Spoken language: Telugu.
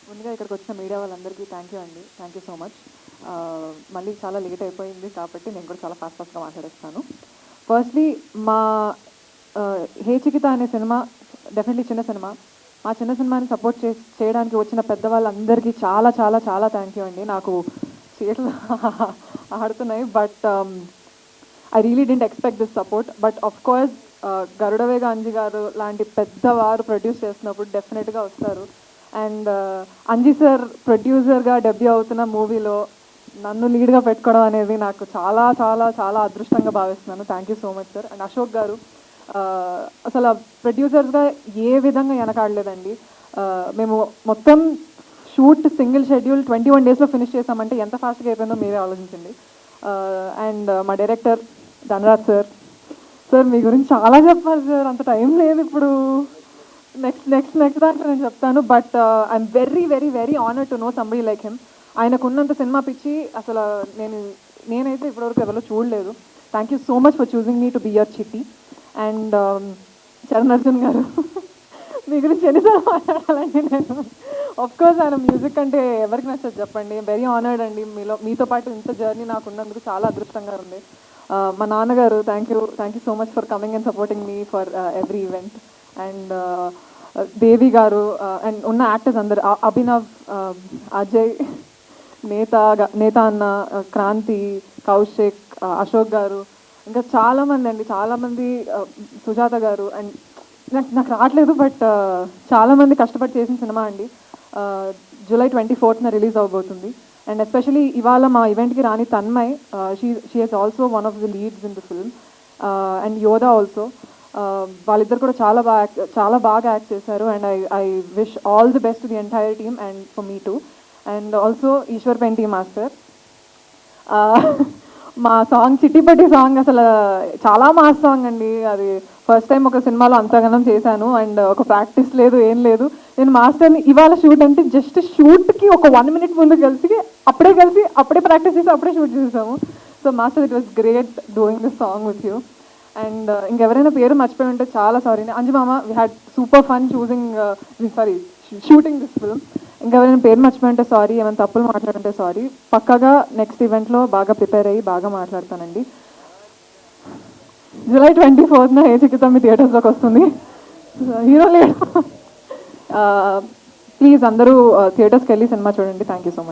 ముందుగా ఇక్కడికి వచ్చిన మీడియా వాళ్ళందరికీ థ్యాంక్ యూ అండి. Thank you so much. మళ్ళీ చాలా లేట్ అయిపోయింది కాబట్టి నేను కూడా చాలా ఫాస్ట్గా మాట్లాడేస్తాను. ఫస్ట్లీ మా హే చికిత అనే సినిమా డెఫినెట్లీ చిన్న సినిమా. మా చిన్న సినిమాని సపోర్ట్ చేయడానికి వచ్చిన పెద్దవాళ్ళందరికీ చాలా చాలా చాలా థ్యాంక్ యూ అండి. నాకు చేతులు ఆడుతున్నాయి, but I really didn't expect this support. But of course Garudavega Anji garu లాంటి పెద్దవారు ప్రొడ్యూస్ చేసినప్పుడు డెఫినెట్గా వస్తారు. అండ్ అంజీ సార్ ప్రొడ్యూసర్గా డెబ్యూ అవుతున్న మూవీలో నన్ను లీడ్గా పెట్టుకోవడం అనేది నాకు చాలా చాలా చాలా అదృష్టంగా భావిస్తున్నాను. Thank you so much sir. And Ashok garu అసలు ప్రొడ్యూసర్స్గా ఏ విధంగా వెనకాడలేదండి. మేము మొత్తం షూట్ సింగిల్ షెడ్యూల్ 21 డేస్లో ఫినిష్ చేసామంటే ఎంత ఫాస్ట్గా అయిపోయిందో మీరే ఆలోచించండి. అండ్ మా డైరెక్టర్ ధనరాజ్ సార్, సార్ మీ గురించి చాలా చెప్పాలి సార్, అంత టైం లేదు ఇప్పుడు. నెక్స్ట్ దాంట్లో నేను చెప్తాను. But I'm very very very honoured to know somebody like him. ఆయనకున్నంత సినిమా పిచ్చి అసలు నేనైతే ఇప్పటివరకు ఎవరో చూడలేదు. Thank you so much for choosing me to be your Chitti. And Charan Arjun garu మీ గురించి ఎన్నిసార్లు మాట్లాడాలండి నేను. కోర్స్ ఆయన మ్యూజిక్ అంటే ఎవరికి నచ్చదు చెప్పండి. వెరీ ఆనర్డ్ అండి. మీతో పాటు ఇంత జర్నీ నాకు ఉన్నందుకు చాలా అదృష్టంగా ఉంది. మా నాన్నగారు thank you so much for coming and supporting me for every event. And Devi garu and ఉన్న యాక్టర్స్ అందరు, అభినవ్, అజయ్, నేత అన్న, క్రాంతి, కౌశిక్, అశోక్ గారు, ఇంకా చాలామంది అండి, చాలామంది, సుజాత గారు. అండ్ నాకు రావట్లేదు, బట్ చాలామంది కష్టపడి చేసిన సినిమా అండి. జూలై 24th రిలీజ్ అవబోతుంది. అండ్ ఎస్పెషలీ ఇవాళ మా ఈవెంట్కి రాని Tanmay, she has also one of the leads in the film. And Yodha also. వాళ్ళిద్దరు కూడా చాలా బాగా యాక్ట్ చేశారు. And I wish all the best to the entire team and for me too. And also Eshwar Penti master. మా సాంగ్ చిట్టిపట్టి సాంగ్ అసలు చాలా మాస్ సాంగ్ అండి. అది ఫస్ట్ టైం ఒక సినిమాలో అంతగానం చేశాను. అండ్ ఒక ప్రాక్టీస్ లేదు, ఏం లేదు. నేను మాస్టర్ని ఇవాళ షూట్ అంటే జస్ట్ షూట్కి ఒక 1 minute ముందు అప్పుడే ప్రాక్టీస్ చేసి అప్పుడే షూట్ చేసాము. So master, it was great doing this song with you. And ఇంకెవరైనా పేరు మర్చిపోయి ఉంటే చాలా సారీ. అంజు మామ, we had super fun shooting this film. ఇంకెవరైనా పేరు మర్చిపోయి ఉంటే సారీ, ఏమైనా తప్పులు మాట్లాడుంటే సారీ. పక్కాగా నెక్స్ట్ ఈవెంట్లో బాగా ప్రిపేర్ అయ్యి బాగా మాట్లాడతానండి. జూలై 24th హే చికిత మీ థియేటర్స్లోకి వస్తుంది. హీరో లేడు. ప్లీజ్ అందరూ థియేటర్స్కి వెళ్ళి సినిమా చూడండి. Thank you so much.